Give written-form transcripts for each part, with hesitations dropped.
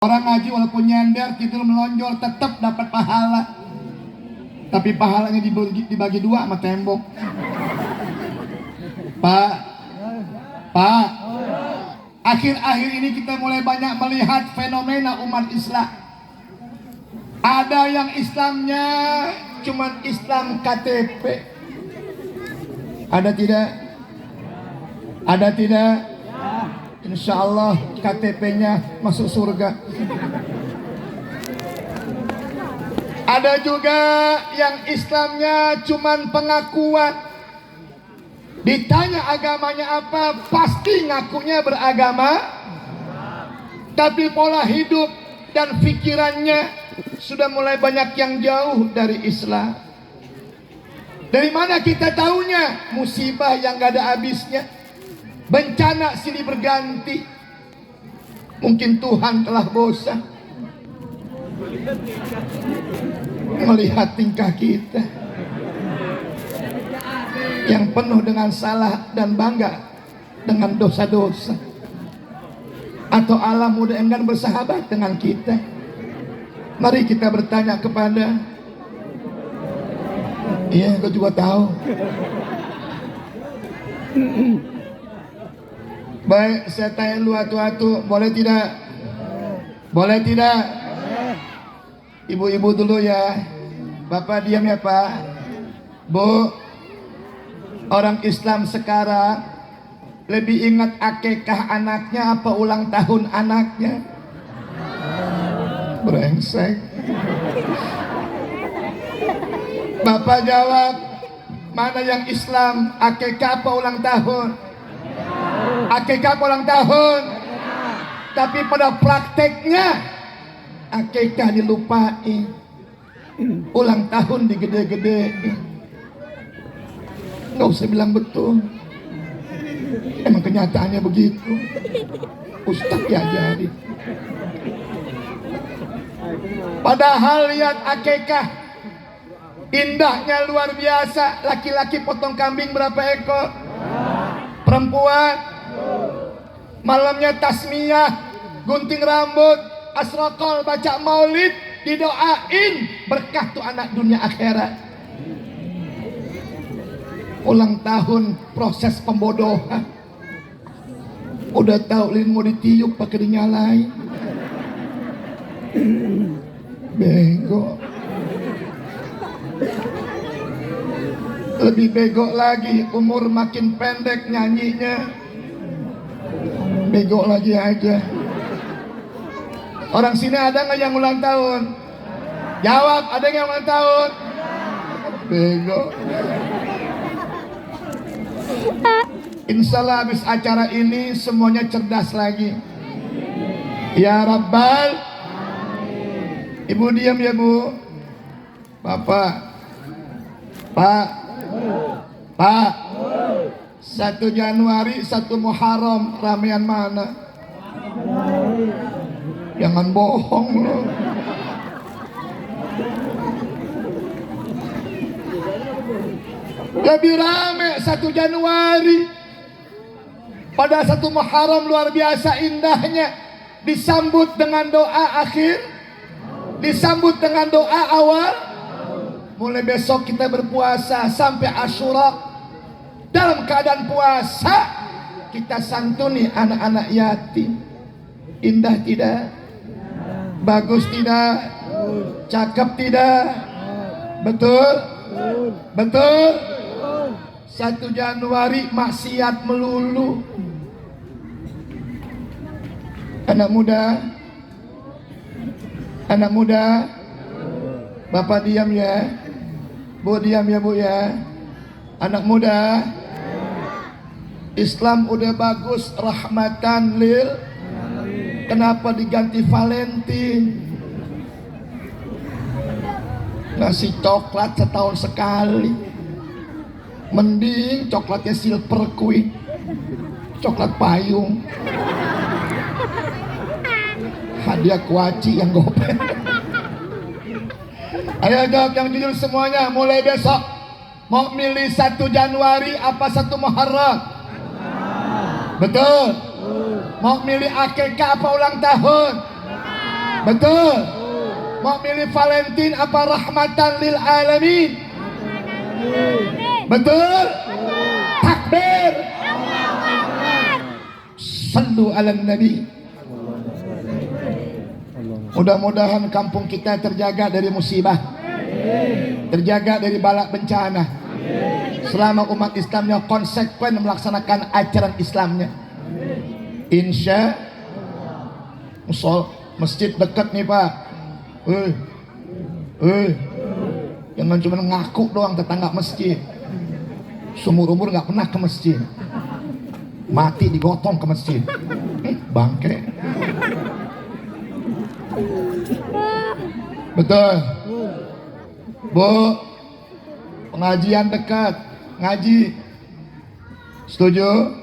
Orang ngaji walaupun nyender, tidur melonjol, tetap dapat pahala. Tapi pahalanya dibagi dua sama tembok. Pak, akhir-akhir ini kita mulai banyak melihat fenomena umat Islam. Ada yang Islamnya cuman Islam KTP. Ada tidak? Ada tidak? Insya Allah KTP-nya masuk surga. Ada juga yang Islamnya cuman pengakuan. Ditanya agamanya apa, pasti ngakunya beragama. Tapi pola hidup dan pikirannya sudah mulai banyak yang jauh dari Islam. Dari mana kita tahunya? Musibah yang gak ada habisnya, bencana silih berganti. Mungkin Tuhan telah bosan melihat tingkah kita yang penuh dengan salah dan bangga dengan dosa-dosa. Atau Allah mudah enggan bersahabat dengan kita. Mari kita bertanya kepada, iya, kau juga tahu. Baik, saya tanya lu atu-atu, boleh tidak? Boleh tidak? Ibu-ibu dulu ya. Bapak diam ya Pak. Bu, orang Islam sekarang lebih ingat akikah anaknya apa ulang tahun anaknya? Brengsek. Bapak jawab, mana yang Islam, akikah apa ulang tahun? Akikah ulang tahun. Tapi pada prakteknya akikah dilupain, ulang tahun digede-gedein. Nggak usah bilang betul, emang kenyataannya begitu. Ustaz diajari. Padahal lihat akikah, indahnya luar biasa. Laki-laki potong kambing berapa ekor? Perempuan malamnya tasmiyah, gunting rambut, asrokol, baca maulid, didoain berkah tuh anak dunia akhirat. Ulang tahun proses pembodohan. Udah tahu lilin mau ditiup pakai dinyalain. Bego. Lebih bego lagi, umur makin pendek nyanyinya. Bego lagi aja. Orang sini ada nggak yang ulang tahun? Jawab, ada yang ulang tahun? Bego. Insya Allah habis acara ini semuanya cerdas lagi. Ya Rabbal. Ibu diam ya Bu. Bapak, Pak, 1 Januari 1 Muharram ramean mana? Jangan bohong loh. Lebih rame 1 Januari. Pada 1 Muharram luar biasa indahnya. Disambut dengan doa akhir, disambut dengan doa awal. Mulai besok kita berpuasa sampai Asyura. Dalam keadaan puasa kita santuni anak-anak yatim. Indah tidak? Bagus tidak? Cakep tidak? Betul? Betul? 1 Januari maksiat melulu. Anak muda, Bapak diam ya, Bu diam ya Bu ya. Anak muda, Islam udah bagus, rahmatan lil. Kenapa diganti Valentine? Ngasih coklat setahun sekali. Mending coklatnya Silver Queen, coklat payung. Hadiah kuaci yang gopeng. Ayo jawab yang jujur semuanya. Mulai besok mau milih 1 Januari apa 1 Muharram? Betul. Mau milih akikah apa ulang tahun? Betul. Mau milih Valentine apa rahmatan lil alamin? Betul. Takbir. Sallu ala nabi. Mudah-mudahan kampung kita terjaga dari musibah, terjaga dari bala bencana, selama umat Islamnya konsekuen melaksanakan ajaran Islamnya. Insya masjid dekat nih Pak. Jangan cuma ngaku doang tetangga masjid. Seumur umur nggak pernah ke masjid, mati digotong ke masjid. Bangke. Betul. Bu, pengajian dekat, ngaji. Setuju?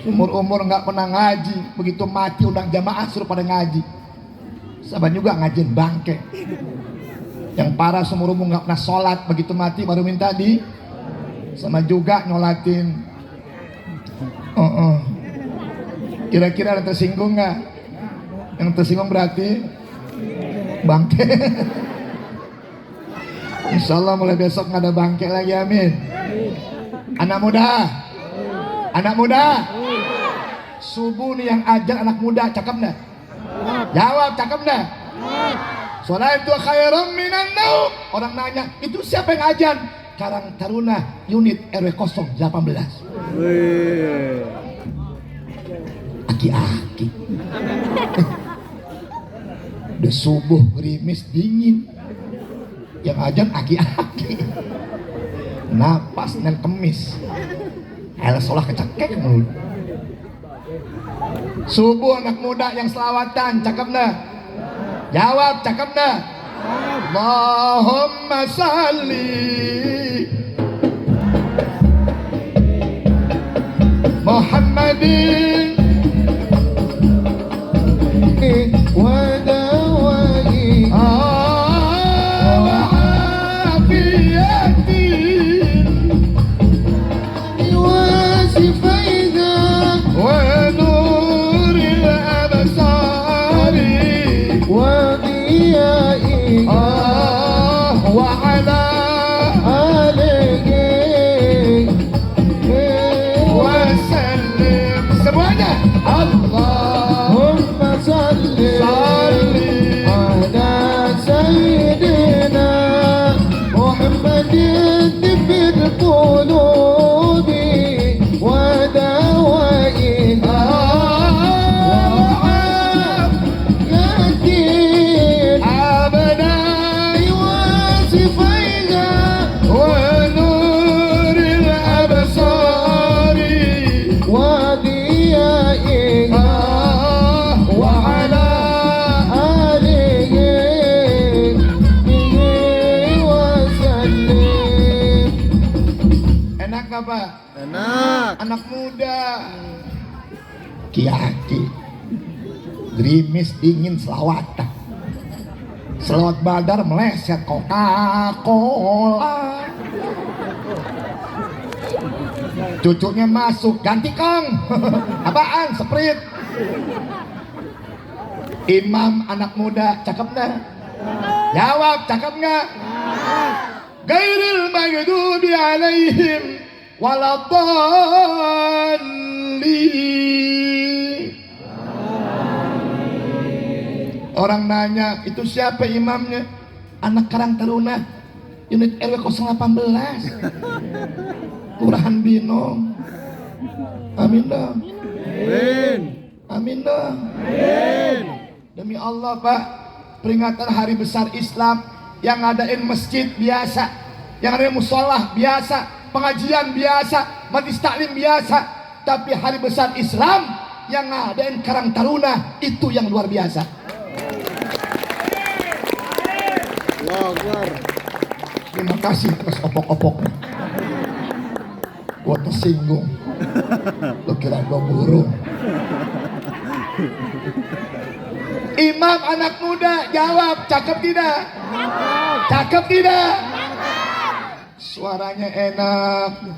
Seumur umur nggak pernah ngaji, begitu mati undang jamaah suruh pada ngaji. Sabar juga ngajin bangke. Yang parah seumur umur nggak pernah sholat, begitu mati baru minta di sama juga nyolatin. Kira-kira ada tersinggung nggak? Yang tersinggung berarti bangke. Insya Allah mulai besok nggak ada bangke lagi, amin. Anak muda, subuh nih yang ajar anak muda, cakep nggak? Jawab, cakep nggak? Soalnya itu khairum minan naum. Orang nanya, itu siapa yang ajar? Karang Taruna unit RW 018. Aki-aki. Udah subuh gerimis dingin, yang ajan aki-aki. Napas dan kemis, sholah kecekek mulu. Subuh anak muda yang selawatan, cakep dah? Jawab, cakep dah? Allahumma salli Muhammadin wa dawai wa afiyatin wa sifaida wa nuril absari wa diyai wa ala alihi wa sallim. Semuanya Allahumma salli ala sayyidina Muhammadin bil qulubi wa dawaiha wa afiyatin abadai wa sifaiha wa nuril absari wa diyaiha wa ala alihi wa sallim. Enak gak Pak? Enak. Anak muda Ki-aki gerimis dingin selawatan, selawat badar meleset Coca-Cola. Cucunya masuk ganti kong. Apaan? Sprite. Imam anak muda, cakep nggak? Jawab, cakep nggak? Gairil maghdubi alaihim waladhdallin. Orang nanya, itu siapa imamnya? Anak Karang Taruna unit RW 018 Kelurahan Binong. Amin dong. Amin dong. Demi Allah Pak, peringatan hari besar Islam yang ngadain masjid biasa, yang ngadain musola biasa, pengajian biasa, majelis taklim biasa, tapi hari besar Islam yang ngadain Karang Taruna itu yang luar biasa. Terima kasih atas opok-opoknya. Gua tersinggung. Lo kira gua burung. Imam anak muda, jawab, cakep tidak? Cakep tidak? Suaranya enak,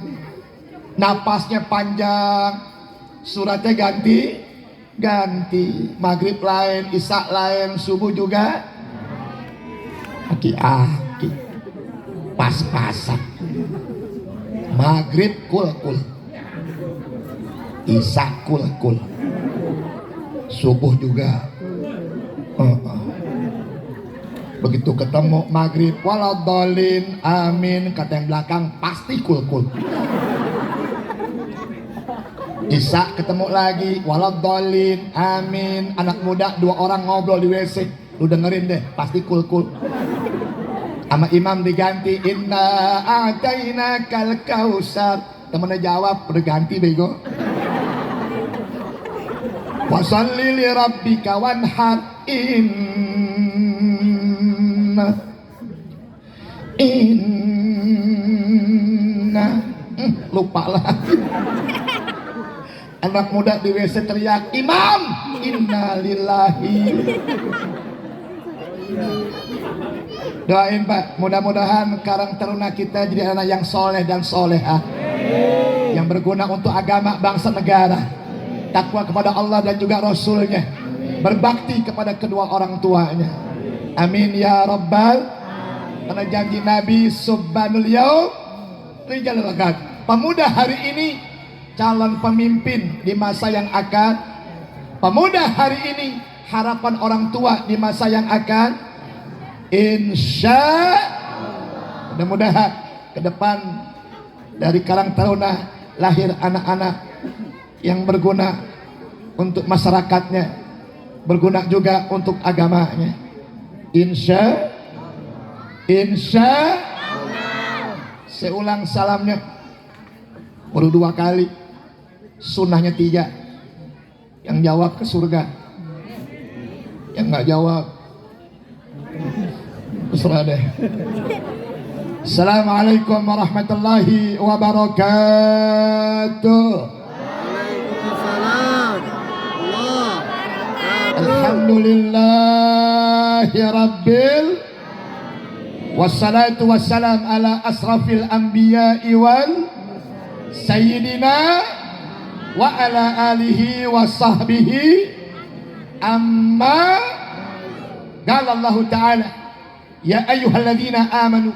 napasnya panjang, suratnya ganti ganti. Maghrib lain, isya lain, subuh juga aki-aki, pas-pasan. Maghrib kul-kul, isya kul-kul, subuh juga. Begitu ketemu maghrib waladhdallin amin, kata yang belakang pasti kul-kul. Isya ketemu lagi waladhdallin amin, anak muda 2 orang ngobrol di WC, lu dengerin deh pasti kul-kul. Sama imam diganti inna a'tainakal kausar, temennya jawab udah ganti bego. Wasalli li rabbika wanhar inna lupa lagi. Anak muda di WC teriak, imam inna lillahi. Doain Pak, mudah-mudahan Karang Taruna kita jadi anak yang soleh dan solehah, yang berguna untuk agama, bangsa, negara, takwa kepada Allah dan juga Rasulnya, berbakti kepada kedua orang tuanya. Amin ya Rabbal. Karena janji Nabi subhanul yaum rijalul ghad, pemuda hari ini calon pemimpin di masa yang akan, pemuda hari ini harapan orang tua di masa yang akan. Insya mudah-mudahan ke depan dari Karang Taruna lahir anak-anak yang berguna untuk masyarakatnya, berguna juga untuk agamanya. Insya saya ulang salamnya baru 2 kali, sunnahnya 3. Yang jawab ke surga, yang nggak jawab terserah deh. Assalamualaikum warahmatullahi wabarakatuh. Waalaikumsalam. Alhamdulillahi rabbil wassalatu wassalam ala asrafil anbiya'i wal sayyidina wa ala alihi wa sahbihi amma qala Allah ta'ala ya ayyuhalladzina amanu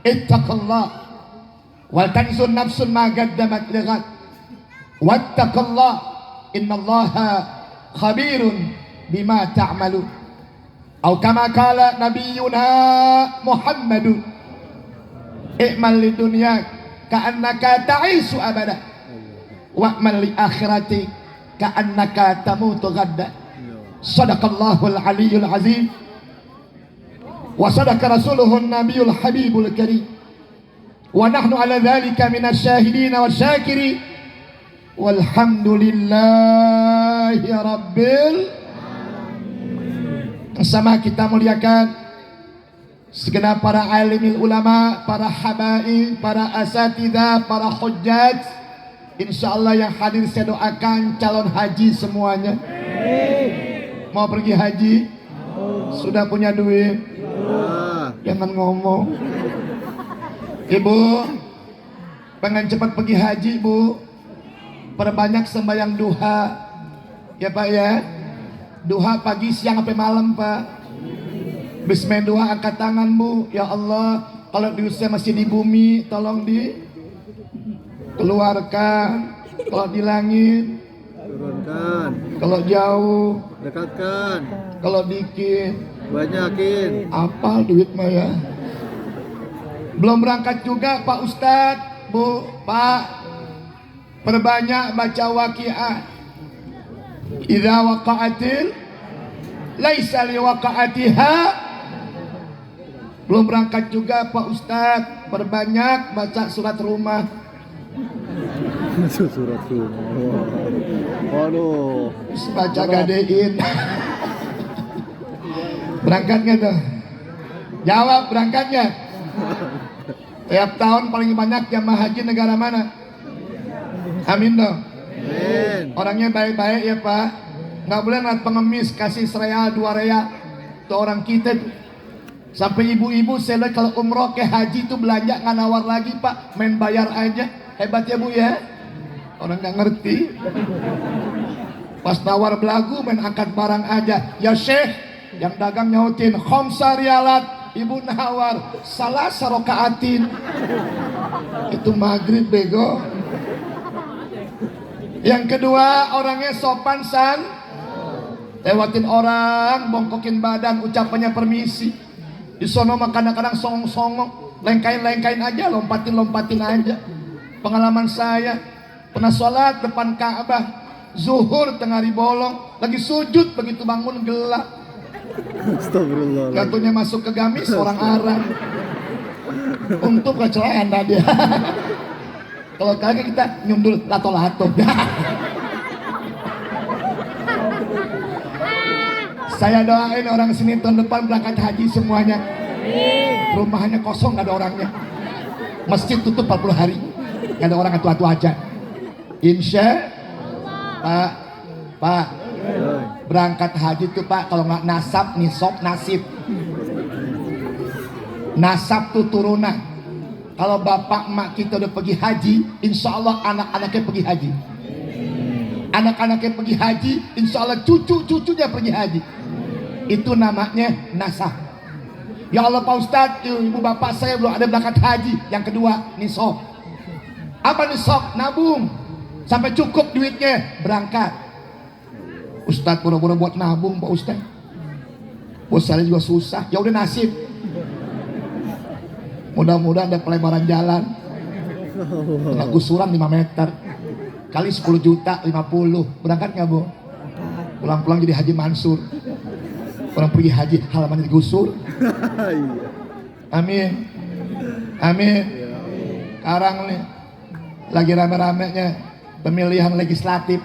ittaqullah wal tanzur nafsun ma qaddamat lighad wattaqullah innallaha khabirun bima ta'malun. Atau kama qala nabiyuna Muhammadun i'mal lidunya ka'annaka ta'isu abada wa'mal li akhirati ka'annaka tamutu ghadda. Sadaqallahul aliyyul azim wa sadaqa rasuluhun nabiyul habibul karim wa nahnu ala dhalika minasy syahidin wasyakirin walhamdulillahi rabbil. Sama kita muliakan segenap para alimil ulama, para habaib, para asatidzah, para hujjaj. Insyaallah yang hadir saya doakan calon haji semuanya. Mau pergi haji? Sudah punya duit? Jangan ngomong. Ibu pengen cepat pergi haji, Bu? Perbanyak sembahyang duha. Ya Pak ya. Duha pagi, siang, sampai malam Pak. Bismillah duha, angkat tangan Bu. Ya Allah, kalau di usia masih di bumi, tolong dikeluarkan. Kalau di langit, Turunkan. kalau jauh, Dekatkan. kalau dikit, Banyakin. apal duit mah ya. Belum berangkat juga Pak Ustadz, Bu, Pak. Perbanyak baca waqiah. Idza waqa'atil laisa liwaqa'atiha. Belum berangkat juga Pak Ustadz, perbanyak baca surat rumah. Surat rumah. Waduh. Baca gadein. Berangkatnya tuh. Jawab berangkatnya. Tiap tahun paling banyak jamaah haji negara mana? Amin dong. Amin. Orangnya baik-baik ya Pak. Nggak boleh ngeliat pengemis kasih sereal 2 real. Itu orang kita tuh. Sampai ibu-ibu saya lihat kalau umroh ke haji tuh belanja nggak nawar lagi Pak, main bayar aja. Hebat ya Bu ya. Orang nggak ngerti. Pas nawar belagu main angkat barang aja. Ya Syekh, yang dagang nyautin khamsa rialat, ibu nawar salah sarokaatin. Itu maghrib bego. Yang kedua, orangnya sopan san, lewatin orang, bongkokin badan, ucapannya permisi. Di sono mah kadang-kadang songong-songong, lengkain-lengkain aja, lompatin aja. Pengalaman saya, pernah sholat depan Ka'bah, zuhur tengah hari bolong, lagi sujud begitu bangun gelap. Astagfirullah. Gatunya masuk ke gamis orang Arab. Untuk kecelakaan dia. Kalau kagak kita nyundul lato-lato. Saya doain orang sini tahun depan berangkat haji semuanya. Rumahnya kosong, gak ada orangnya. Masjid tutup 40 hari, gak ada orang, tua-tua aja. Insya Pak, berangkat haji tuh Pak, kalau nggak nasab, nisab, nasib. Nasab tuh turunan. Kalau bapak emak kita udah pergi haji, insya Allah anak-anaknya pergi haji. Anak-anaknya pergi haji, insya Allah cucu-cucunya pergi haji. Itu namanya nasab. Ya Allah Pak Ustadz, ibu bapak saya belum ada berangkat haji. Yang kedua, nisab. Apa nisab? Nabung sampai cukup duitnya, berangkat. Ustadz pura-pura buat nabung Pak Ustadz. Bos saya juga susah. Ya udah nasib. Mudah-mudahan ada pelebaran jalan. Kena gusuran 5 meter. Kali 10 juta 50. Berangkat nggak Bu? Pulang-pulang jadi Haji Mansur. Orang pergi haji halamannya digusur. Amin. Amin. Sekarang nih lagi rame-ramenya pemilihan legislatif.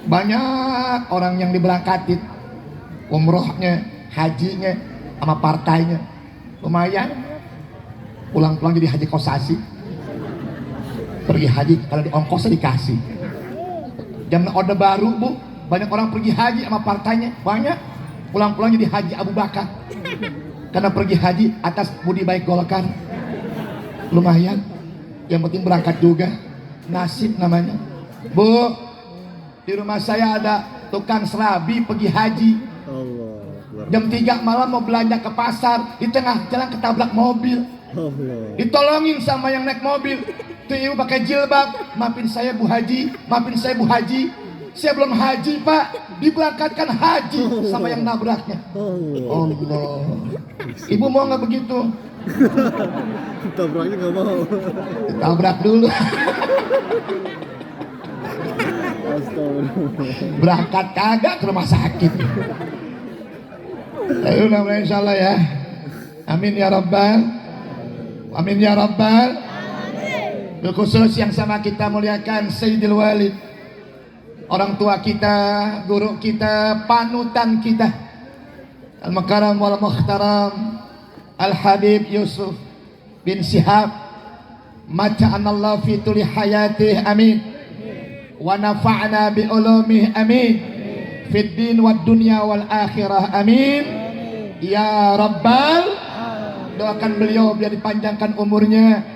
Banyak orang yang diberangkatin, umrohnya, hajinya, sama partainya. Lumayan. Pulang-pulang jadi haji kosasi. Pergi haji kalau di ongkosnya dikasih. Zaman Orde Baru Bu, banyak orang pergi haji sama partainya, banyak. Pulang-pulang jadi haji Abu Bakar. Karena pergi haji atas budi baik Golkar. Lumayan. Yang penting berangkat juga. Nasib namanya. Bu, di rumah saya ada tukang serabi pergi haji. Jam 3 malam mau belanja ke pasar, di tengah jalan ketabrak mobil. Ditolongin sama yang naik mobil. Tuh ibu pakai jilbab, maafin saya Bu Haji, maafin saya Bu Haji, saya belum haji Pak, diberangkatkan haji sama yang nabraknya. Allah. Ibu mau nggak begitu? Tabraknya nggak mau. Ditabrak dulu. Berangkat kagak ke rumah sakit. Ayo namanya insya Allah ya. Amin ya Rabbal. Amin ya Rabbal. Khusus yang sama kita muliakan Sayyidil Walid, orang tua kita, guru kita, panutan kita, Al-Makaram wal Mukhtaram Al-Habib Yusuf bin Syihab, mata'anallahu fi tuli hayatih, amin, wa nafa'na bi ulumih, amin, fid din wad dunya wal akhirah, amin ya Rabbal. Doakan beliau biar dipanjangkan umurnya,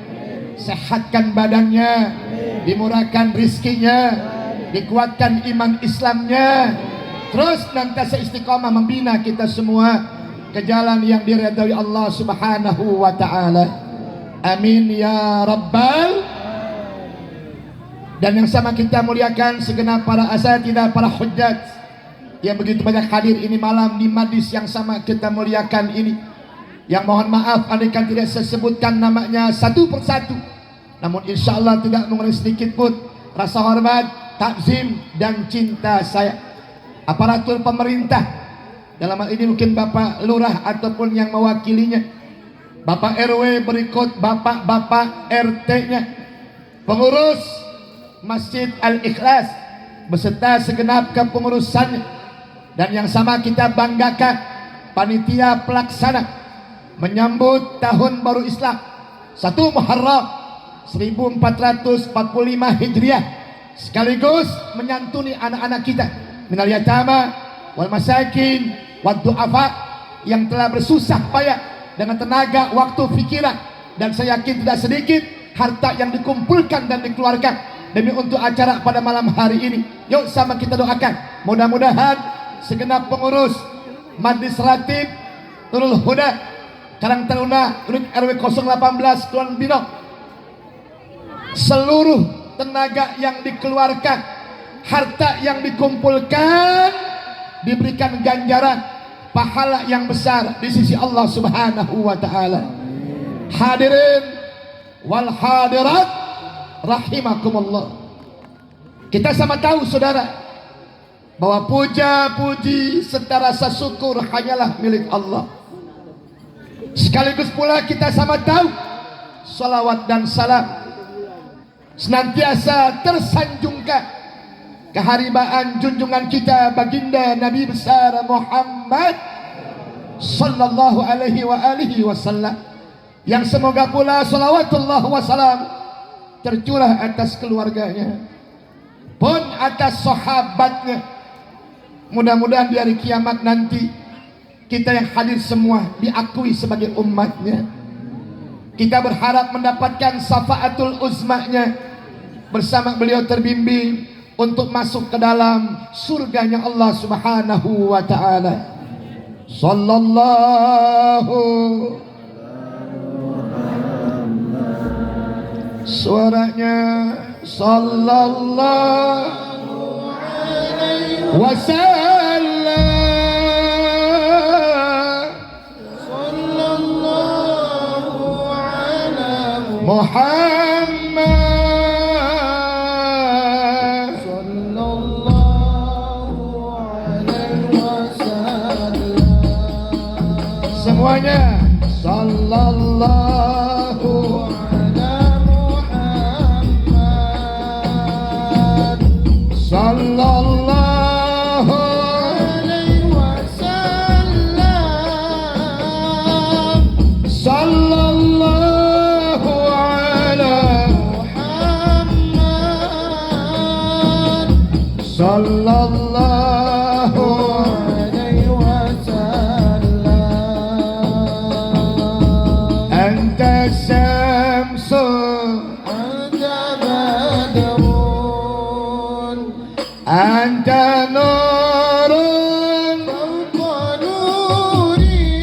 sehatkan badannya, dimurahkan rizkinya, dikuatkan iman Islamnya, terus nanti istiqomah membina kita semua ke jalan yang diridhai Allah Subhanahu wa ta'ala. Amin ya Rabbal. Dan yang sama kita muliakan segenap para asatidzah, para hujjaj yang begitu banyak hadir ini malam di majlis yang sama kita muliakan ini. Yang mohon maaf andaikan tidak saya sebutkan namanya satu persatu, namun insya Allah tidak mengurangi sedikit pun rasa hormat, takzim dan cinta saya. Aparatur pemerintah, dalam hal ini mungkin Bapak Lurah ataupun yang mewakilinya, Bapak RW berikut Bapak-Bapak RT-nya, pengurus Masjid Al-Ikhlas beserta segenap kepengurusannya, dan yang sama kita banggakan panitia pelaksana menyambut tahun baru Islam 1 Muharram 1445 Hijriah, sekaligus menyantuni anak-anak kita minal yatama wal masakin wad du'afa yang telah bersusah payah dengan tenaga, waktu, pikiran, dan saya yakin tidak sedikit harta yang dikumpulkan dan dikeluarkan demi untuk acara pada malam hari ini. Yuk sama kita doakan, mudah-mudahan segenap pengurus Majlis Ratib Nurul Huda Karang Taruna unit RW 018 Kulon Bino, seluruh tenaga yang dikeluarkan, harta yang dikumpulkan, diberikan ganjaran pahala yang besar di sisi Allah Subhanahu wa taala. Hadirin wal hadirat rahimakumullah. Kita sama tahu saudara bahwa puja puji serta rasa syukur hanyalah milik Allah. Sekaligus pula kita sama tahu salawat dan salam senantiasa tersanjungkan keharibaan junjungan kita baginda Nabi besar Muhammad sallallahu alaihi wasallam, yang semoga pula salawatullah wasalam tercurah atas keluarganya pun atas sahabatnya. Mudah-mudahan di hari kiamat nanti kita yang hadir semua diakui sebagai umatnya. Kita berharap mendapatkan syafaatul uzmanya, bersama beliau terbimbing untuk masuk ke dalam surganya Allah Subhanahu wa taala. Sallallahu, suaranya sallallahu wasallam, sallallahu ala Muhammad, sallallahu alaihi wasallam. Semuanya sallallahu sallallahu alaihi wasallam, sallallahu ala Muhammad, sallallahu alaihi wasallam. Anta samsun, anta badrun, anta nurun fawqa nuri,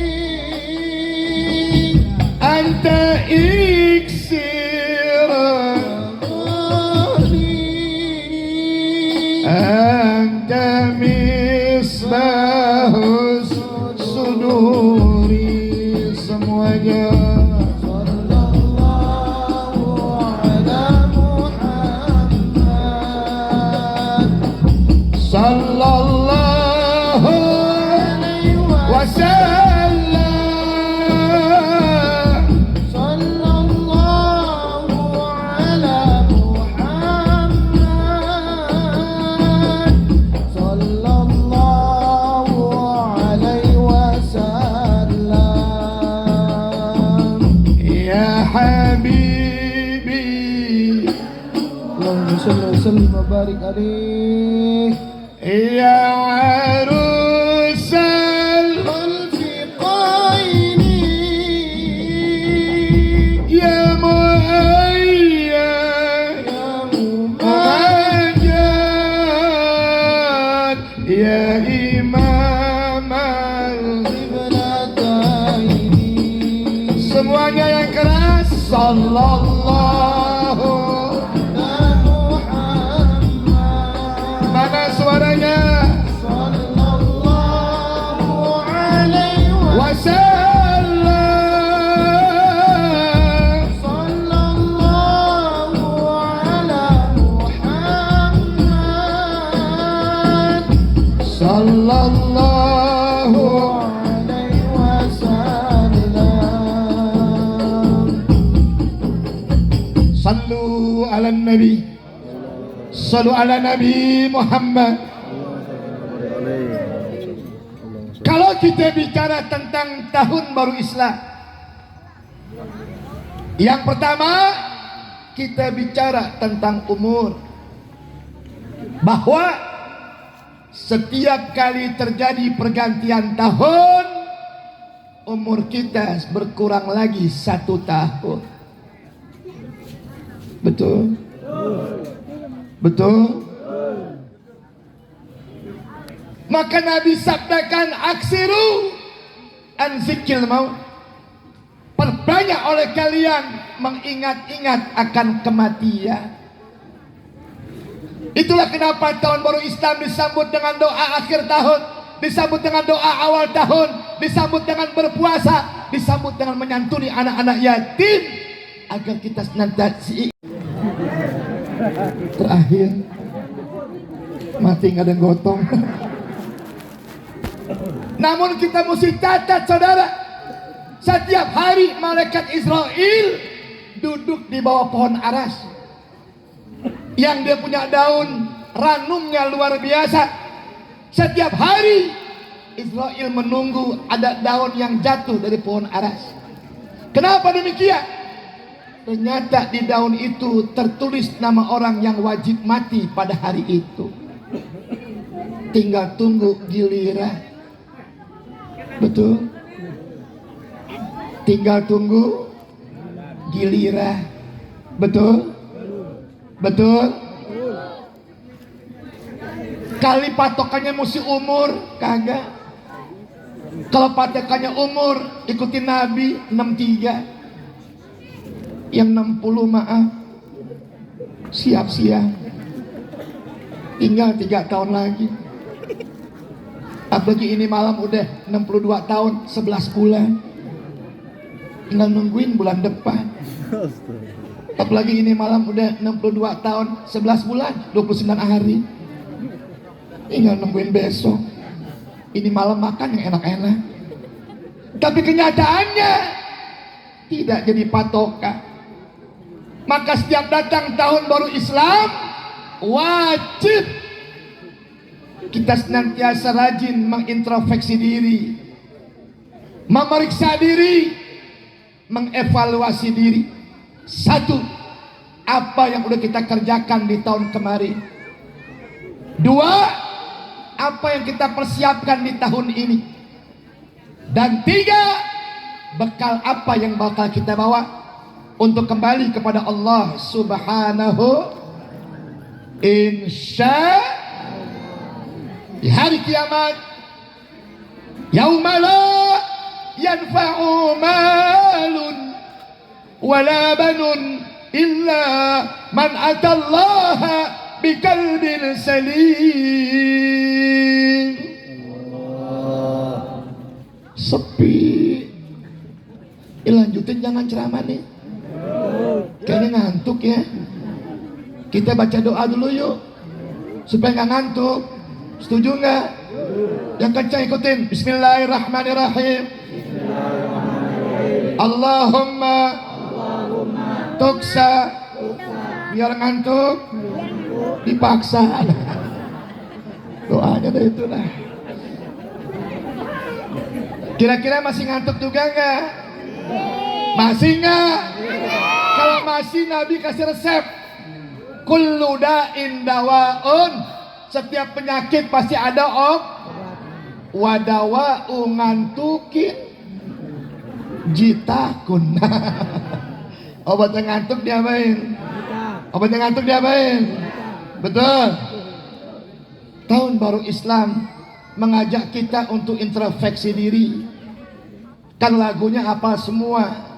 anta iksirun anta misbahus suduri. Semuanya sallallahu alaihi wasallam, sallallahu ala Muhammad, sallallahu alaihi wasallam. Ya habibi, Allahumma shalli wa sallim wa barik alaihi. Ya arusal khalfiqaini, ya muayyad, ya mumajjad, ya imam al-qiblataini. Semuanya yang keras sallallahu. Mana suaranya? Sallallahu alaihi wasallam, sallallahu ala Muhammad, sallallahu alaihi wasallam. Sallu ala nabi, sallu ala Nabi Muhammad. Kalau kita bicara tentang tahun baru Islam, yang pertama kita bicara tentang umur, bahwa setiap kali terjadi pergantian tahun, umur kita berkurang lagi 1 tahun. Betul? Betul? Maka Nabi sabdakan aksiru an zikril maut. Perbanyak oleh kalian mengingat-ingat akan kematian. Itulah kenapa tahun baru Islam disambut dengan doa akhir tahun, disambut dengan doa awal tahun, disambut dengan berpuasa, disambut dengan menyantuni anak-anak yatim, agar kita senantiasa. Terakhir, mati nggak ada gotong. Namun kita mesti catat, saudara, setiap hari malaikat Israel duduk di bawah pohon aras yang dia punya daun ranumnya luar biasa. Setiap hari Israel menunggu ada daun yang jatuh dari pohon aras. Kenapa demikian? Ternyata di daun itu tertulis nama orang yang wajib mati pada hari itu. Tinggal tunggu giliran. Betul? Tinggal tunggu giliran. Betul? Betul? Kali patokannya mesti umur, kagak. Kalau patokannya umur, ikuti Nabi 63. Yang 60 maaf, siap-siap. Tinggal 3 tahun lagi. Apalagi ini malam udah 62 tahun 11 bulan. Tinggal nungguin bulan depan. Apalagi ini malam udah 62 tahun 11 bulan 29 hari. Tinggal nungguin besok. Ini malam makan yang enak-enak. Tapi kenyataannya tidak jadi patokan. Maka setiap datang tahun baru Islam, wajib kita senantiasa rajin mengintrospeksi diri, memeriksa diri, mengevaluasi diri. Satu, apa yang udah kita kerjakan di tahun kemarin. Dua, apa yang kita persiapkan di tahun ini. Dan tiga, bekal apa yang bakal kita bawa untuk kembali kepada Allah Subhanahu. Insya di hari kiamat, yauma la yanfa'u malun wala banun illa man atallaha biqalbin salim. Sepi. Lanjutin, jangan ceramah nih. Kayaknya ngantuk ya. Kita baca doa dulu yuk, supaya nggak ngantuk. Setuju nggak? Yang kencang ikutin. Bismillahirrahmanirrahim. Allahumma tuksa. Biar ngantuk dipaksa. Doanya dari itu lah. Kira-kira masih ngantuk juga nggak? Masih nggak? Kalau masih, Nabi kasih resep. Kullu da'in dawaun. Setiap penyakit pasti ada wadawa'u ngantukin jitakun. Obat yang ngantuk diapain? Obat yang ngantuk diapain? Betul. Tahun baru Islam mengajak kita untuk introspeksi diri. Kan lagunya apa semua?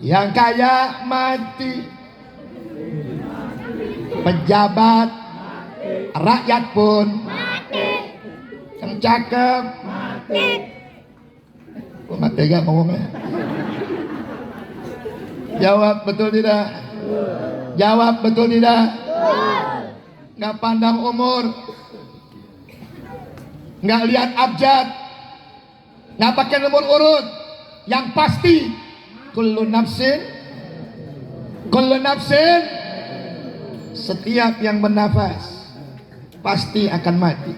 Yang kaya mati, pejabat, rakyat pun mati, yang cakep mati. Kok nggak tega ngomongnya? Jawab betul tidak? Jawab betul tidak? Nggak pandang umur, nggak lihat abjad, nggak pakai nomor urut. Yang pasti kullu nafsin, setiap yang bernafas pasti akan mati.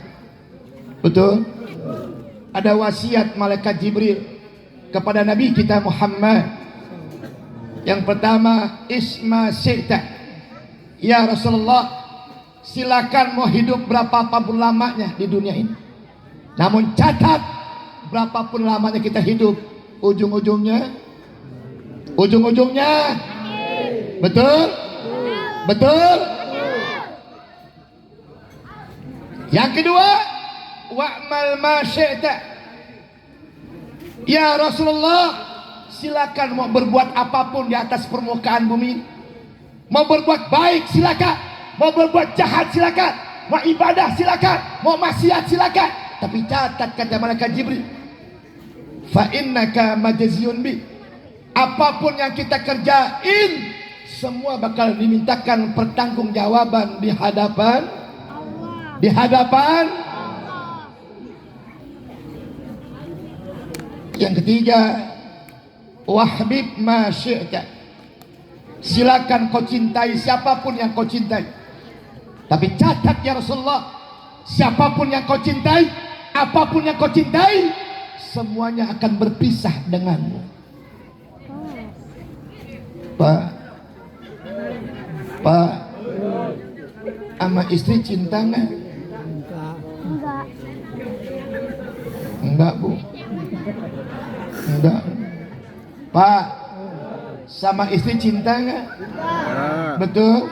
Betul? Ada wasiat malaikat Jibril kepada Nabi kita Muhammad. Yang pertama, isma syi'ta. Ya Rasulullah, silakan mau hidup berapapun lamanya di dunia ini. Namun catat, berapapun lamanya kita hidup, ujung-ujungnya betul? Betul? Yang kedua, wa'mal ma syi'ta. Ya Rasulullah, silakan mau berbuat apapun di atas permukaan bumi. Mau berbuat baik silakan, mau berbuat jahat silakan, mau ibadah silakan, mau maksiat silakan. Tapi catat, kata malaikat Jibril, fa innaka majziyun bi. Apapun yang kita kerjain, semua bakal dimintakan pertanggungjawaban di hadapan Yang ketiga, wahbib ma syi'ta. Silakan kau cintai siapapun yang kau cintai. Tapi catat ya Rasulullah, siapapun yang kau cintai, apapun yang kau cintai, semuanya akan berpisah denganmu. Pak, sama istri cinta nggak? Enggak, Bu. Enggak. Pak, sama istri cinta nggak? Betul?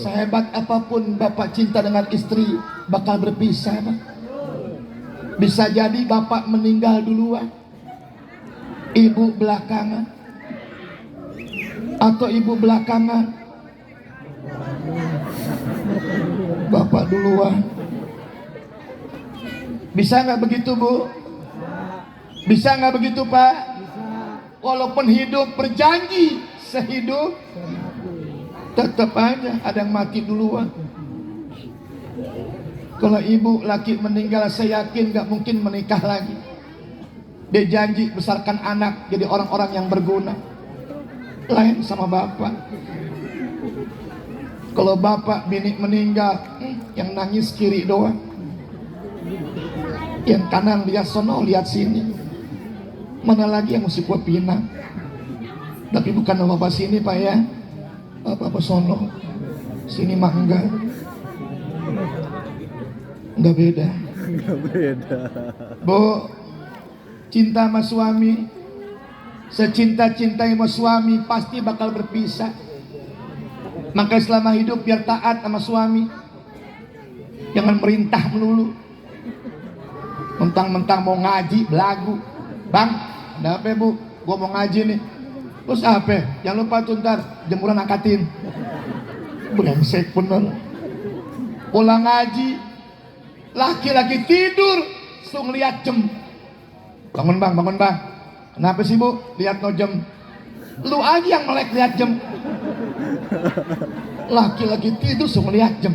Sehebat apapun Bapak cinta dengan istri, bakal berpisah, Pak. Bisa jadi Bapak meninggal duluan, Ibu belakangan, atau Ibu belakangan, Bapak duluan. Bisa nggak begitu, Bu? Bisa nggak begitu, Pak? Walaupun hidup berjanji sehidup, tetap aja ada yang mati duluan. Kalau ibu laki meninggal, saya yakin nggak mungkin menikah lagi. Dia janji besarkan anak jadi orang-orang yang berguna. Lain sama bapak. Kalau bapak bini meninggal, yang nangis kiri doang, yang kanan lihat sono lihat sini. Mana lagi yang mesti gua pinang? Tapi bukan bapak sini, Pak, ya. Bapak sono sini mah enggak beda. Bu, cinta sama suami, secinta-cintai sama suami pasti bakal berpisah. Maka selama hidup biar taat sama suami, jangan merintah melulu. Mentang-mentang mau ngaji belagu, Bang, ada apa, Bu? Gua mau ngaji nih. Terus apa? Jangan lupa tuh ntar jemuran angkatin. Brengsek bener. Pulang ngaji, laki-laki tidur, langsung lihat jam. Bangun Bang. Kenapa sih, Bu? Lihat no jam. Lu aja yang melek lihat jam. Laki-laki tidur langsung lihat jam.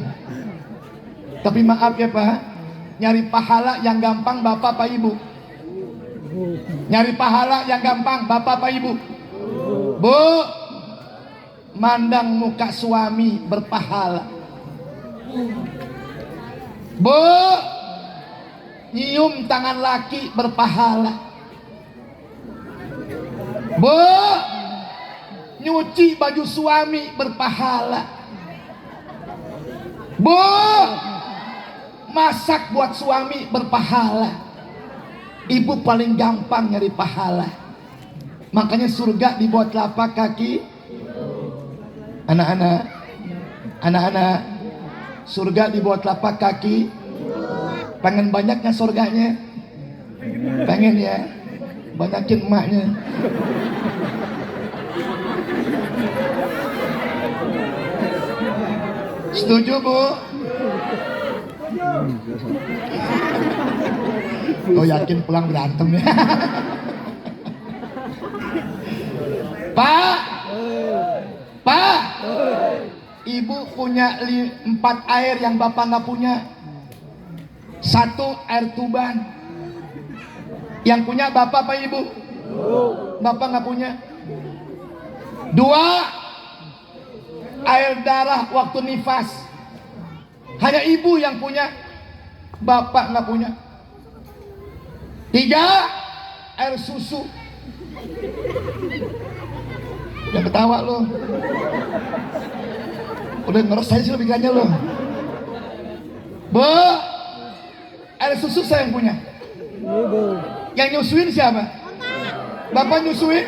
Tapi maaf ya, Pak, nyari pahala yang gampang Bapak apa Ibu? Nyari pahala yang gampang Bapak apa Ibu? Bu, mandang muka suami berpahala. Bu, nyium tangan laki berpahala. Bu, nyuci baju suami berpahala. Bu, masak buat suami berpahala. Ibu paling gampang nyari pahala. Makanya surga di bawah telapak kaki. Anak-anak, surga di bawah telapak kaki. Pengen banyaknya surganya? Pengen ya? Banyakin emaknya. Setuju, Bu? Oh, yakin pulang berantem ya? Pak, Ibu punya 4 air yang Bapak nggak punya. 1 air tuban. Yang punya Bapak apa Ibu? Bapak nggak punya. 2 air darah waktu nifas. Hanya Ibu yang punya, Bapak nggak punya. 3 air susu. Jangan ketawa lo. Udah ngerasain sih lebihnya lo. Bu, air susu saya yang punya. Yang nyusuin siapa? Bapak nyusuin?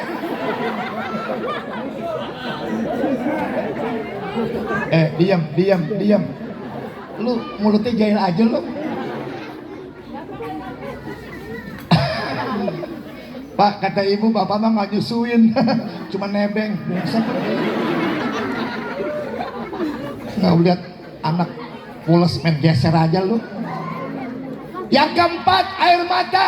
Diam. Lu mulutnya jahil aja lu. Pak, kata ibu, bapak mah nggak nyusuin, cuma nebeng. Biasa. Nggak lihat anak pules main geser aja lu. Yang keempat, air mata.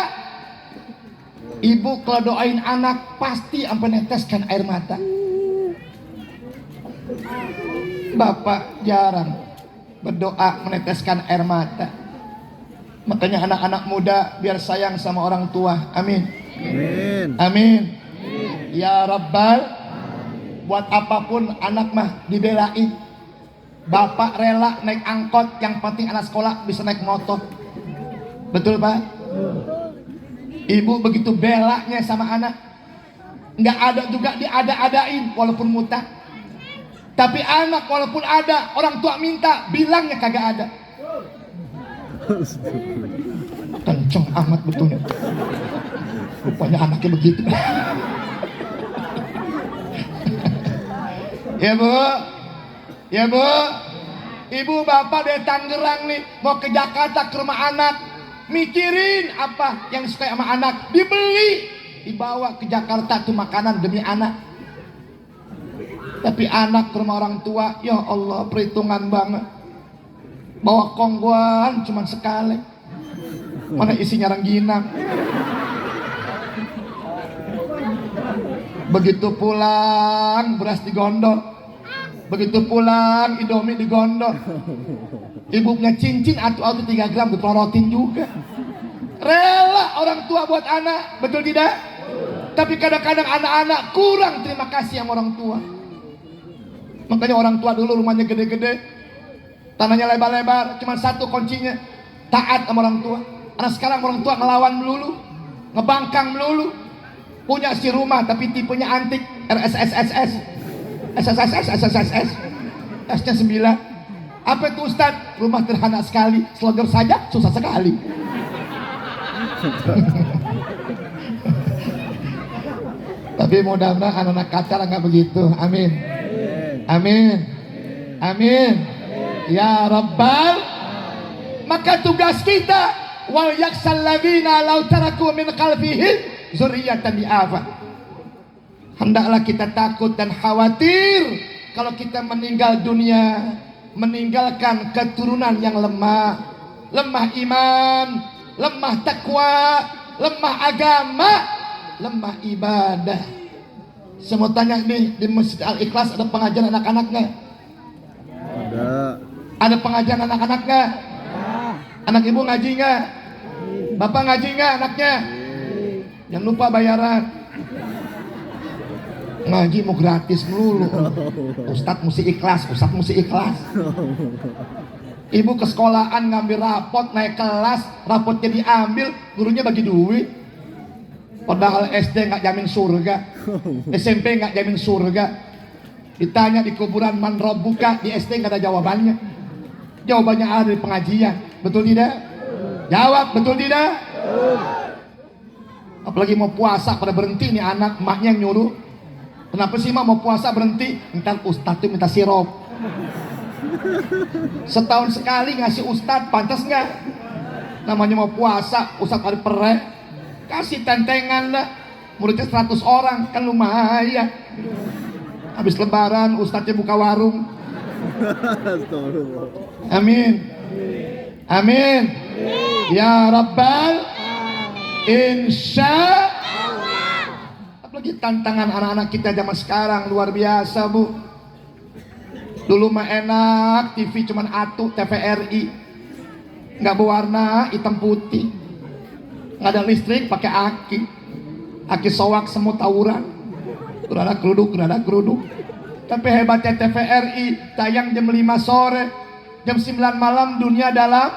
Ibu kalau doain anak pasti sampai neteskan air mata. Bapak jarang berdoa meneteskan air mata. Makanya anak-anak muda biar sayang sama orang tua. Amin. Amin. Amin. Ya Rabbal, buat apapun anak mah dibelain. Bapak rela naik angkot, yang penting anak sekolah bisa naik motor. Betul Pak? Ibu begitu belanya sama anak. Nggak ada juga diada-adain walaupun muta. Tapi anak walaupun ada, orang tua minta, bilangnya kagak ada. Kenceng amat betulnya. Rupanya anaknya begitu. Ya Bu, ya Bu, ibu bapak dari Tangerang nih mau ke Jakarta ke rumah anak, mikirin apa yang suka sama anak, dibeli, dibawa ke Jakarta tuh makanan demi anak. Tapi anak ke rumah orang tua, ya Allah perhitungan banget. Bawa kongguan cuman sekali, mana isinya rengginang. Begitu pulang beras digondol, begitu pulang Indomie digondol. Ibu punya cincin atu-atu 3 gram dipelorotin juga. Rela orang tua buat anak, betul tidak? Tapi kadang-kadang anak-anak kurang terima kasih sama orang tua. Makanya orang tua dulu rumahnya gede-gede, tanahnya lebar-lebar, cuma satu kuncinya, taat sama orang tua. Anak sekarang orang tua ngelawan melulu, ngebangkang melulu. Punya si rumah tapi tipenya antik, RSSSS, SSSS, S-nya 9. Apa itu Ustadz? Rumah sederhana sekali, slogan saja susah sekali. Tapi mudah-mudahan anak-anak kacar nggak begitu. Amin. Amin. Amin. Ya Rabbal. Maka tugas kita, wal yaksal ladzina law taraku min khalfihim zurriyatan di'afa. Hendaklah kita takut dan khawatir kalau kita meninggal dunia, meninggalkan keturunan yang lemah, lemah iman, lemah takwa, lemah agama, lemah ibadah. Saya mau tanya nih, di Masjid Al-Ikhlas ada pengajian anak-anak nggak? Ada. Ada pengajian anak-anak nggak? Anak ibu ngaji nggak? Bapak ngaji nggak anaknya? Jangan lupa bayaran. Ngaji mau gratis melulu. Ustadz mesti ikhlas, Ustadz mesti ikhlas. Ibu ke sekolahan ngambil rapot, naik kelas, rapotnya diambil, gurunya bagi duit. Padahal SD nggak jamin surga, SMP nggak jamin surga. Ditanya di kuburan man rabbuka, di SD nggak ada jawabannya. Jawabannya ada di pengajian, betul tidak? Jawab, betul tidak? Apalagi mau puasa pada berhenti nih anak, emaknya yang nyuruh. Kenapa sih mak mau puasa berhenti? Ntar ustadz tuh minta sirup. Setahun sekali ngasih ustadz, pantas nggak? Namanya mau puasa, ustadz hari perek, kasih tentengan lah. Muridnya 100 orang, kan lumayan. Habis lebaran ustadznya buka warung. Amin. Amin. Ya Rabbal. Insya Allah. Apalagi tantangan anak-anak kita zaman sekarang luar biasa Bu. Dulu mah enak, TV cuman atu, TVRI, nggak berwarna, hitam putih, nggak ada listrik, pakai aki soak semut tawuran, gerada keruduk. Tapi hebatnya TVRI tayang jam 5 sore, jam 9 malam dunia dalam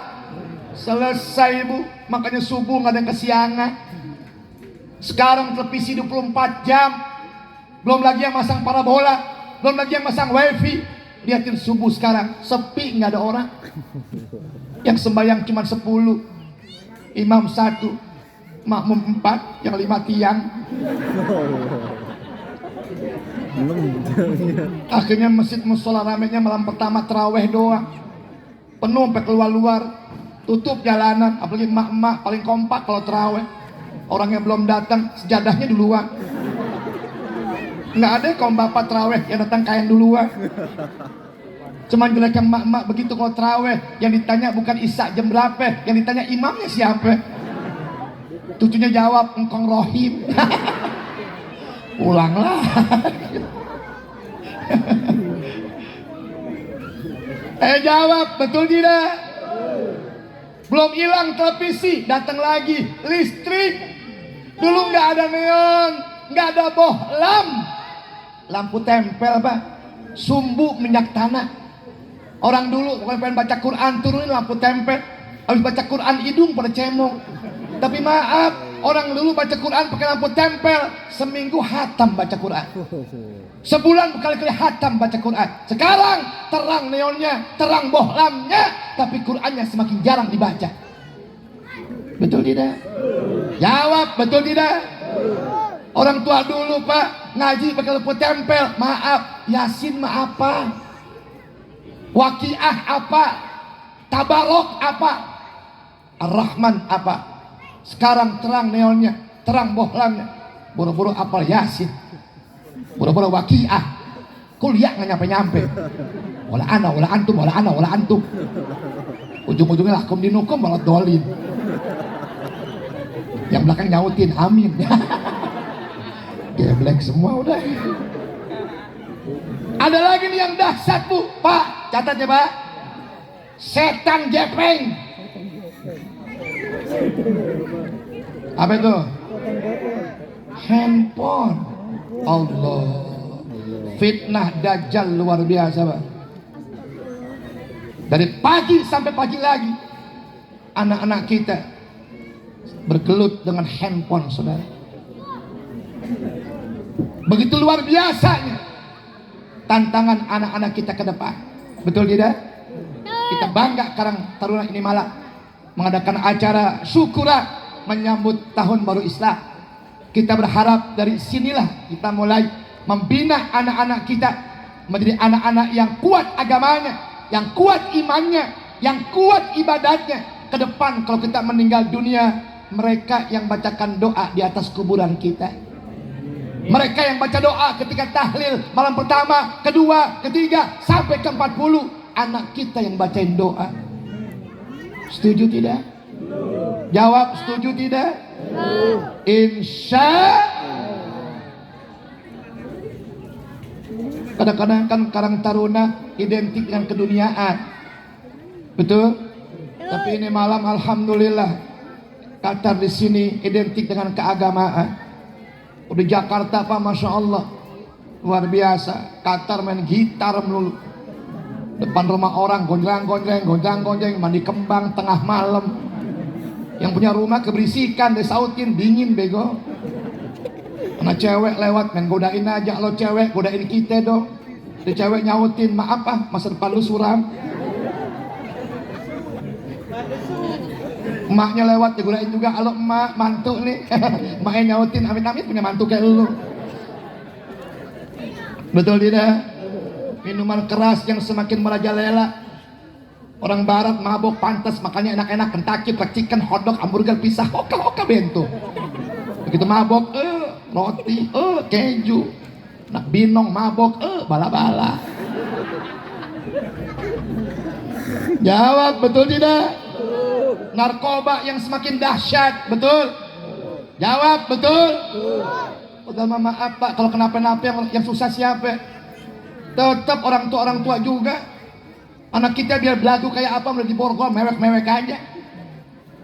selesai Bu. Makanya subuh nggak ada yang kesiangan. Sekarang televisi 24 jam, belum lagi yang masang parabola, belum lagi yang masang wifi. Lihatin subuh sekarang sepi, nggak ada orang. Yang sembahyang cuma 10, imam 1, makmum 4, yang 5 tiang. Akhirnya masjid musola ramenya malam pertama terawih doang. penuh sampai keluar-luar, tutup jalanan, apalagi emak-emak paling kompak kalau terawih. Orangnya belum datang, sejadahnya duluan. Nggak ada kaum bapak terawih yang datang kain duluan. Cuman jelek yang emak-emak begitu kalau terawih, yang ditanya bukan Isya jam berapa, yang ditanya imamnya siapa. Cucunya jawab, engkong Rohim. Ulanglah. Jawab, betul tidak? Belum hilang televisi, datang lagi listrik. Dulu nggak ada neon, nggak ada bohlam, lampu tempel pak, sumbu minyak tanah. Orang dulu kalau pengen baca Quran turunin lampu tempel, habis baca Quran hidung pada cemong. Tapi maaf, orang dulu baca Quran pakai lampu tempel, seminggu hatam baca Quran. Sebulan berkali-kali hatam baca Quran. Sekarang terang neonnya, terang bohlamnya, tapi Qurannya semakin jarang dibaca. Betul tidak? Jawab, betul tidak? Orang tua dulu pak ngaji pakai lampu tempel. Maaf, Yasin mah apa? Waqiah apa? Tabarok apa? Ar-Rahman apa? Sekarang terang neonnya, terang bohlamnya. Buru-buru apal Yasin, buru-buru Waqiah. Kuliah nggak nyampe-nyampe. Wala ana, wala antum, wala ana, wala antum. Ujung-ujungnya lakum dinukum malah dolin. Yang belakang nyautin amin. Geblek semua udah. Ada lagi nih yang dahsyat bu, pak, catat ya pak. Setan gepeng. Apa itu? Handphone. Allah. Fitnah dajjal luar biasa pak. Dari pagi sampai pagi lagi, anak-anak kita bergelut dengan handphone saudara. Begitu luar biasanya tantangan anak-anak kita ke depan. Betul tidak? Kita bangga Karang Taruna ini malam mengadakan acara syukuran menyambut tahun baru Islam. Kita berharap dari sinilah kita mulai membina anak-anak kita menjadi anak-anak yang kuat agamanya, yang kuat imannya, yang kuat ibadatnya. Ke depan kalau kita meninggal dunia, mereka yang bacakan doa di atas kuburan kita. Mereka yang baca doa ketika tahlil malam pertama, kedua, ketiga, sampai ke 40. Anak kita yang bacain doa. Setuju tidak? Jawab setuju tidak? Insya. Kadang-kadang kan Karang Taruna identik dengan keduniaan. Betul? Tapi ini malam alhamdulillah Qatar di sini identik dengan keagamaan. Udah Jakarta pak, masya Allah, luar biasa. Qatar main gitar melulu. Depan rumah orang gonjang-gonjeng, gonjang-gonjeng, mandi kembang tengah malam. Yang punya rumah keberisikan, disautin, dingin bego. Anak cewek lewat main godain aja, lo cewek godain kita dong. Di cewek nyautin, maaf ah, masa depan lu suram. Emaknya lewat digodain juga, halo emak, mantu nih. Emaknya nyautin, amit-amit punya mantu kayak lu. Betul tidak? Minuman keras yang semakin merajalela. Orang barat mabok pantas, makanya enak-enak Kentucky, fried chicken, hotdog, hamburger, pizza, hoka-hoka bento. Begitu mabok, roti, keju. Nak binong mabok, bala-bala. Jawab, betul tidak? Narkoba yang semakin dahsyat, betul? Jawab, betul? Udah maaf pak, kalau kenapa-napa yang susah siapa? Tetap orang tua juga. Anak kita biar belagu kayak apa, udah diborgol, mewek-mewek aja.